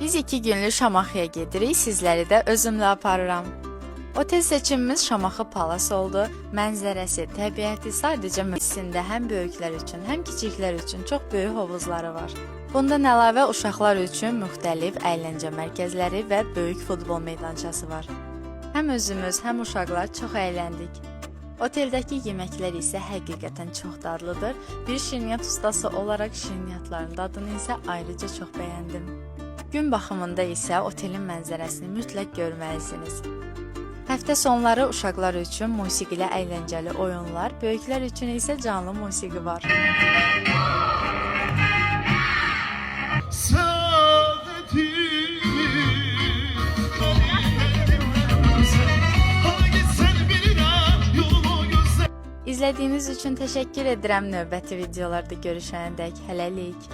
Biz 2 günlük Şamaxıya gedirik, sizləri də özümlə aparıram. Otel seçimimiz Şamaxı Palas oldu. Mənzərəsi, təbiəti sadəcə mühitində həm böyüklər üçün, həm kiçiklər üçün çox böyük hovuzları var. Bundan əlavə uşaqlar üçün müxtəlif əyləncə mərkəzləri və böyük futbol meydançası var. Həm özümüz, həm uşaqlar çox əyləndik. Oteldəki yeməklər isə həqiqətən çox dadlıdır. Bir şirniyyat ustası olaraq şirniyyatların dadını isə ayrıca çox bəyəndim. Gün baxımında isə otelin mənzərəsini mütləq görməlisiniz. Həftə sonları uşaqlar üçün musiqili əyləncəli oyunlar, böyüklər üçün isə canlı musiqi var. İzlədiyiniz üçün təşəkkür edirəm. Növbəti videolarda görüşənədək hələlik.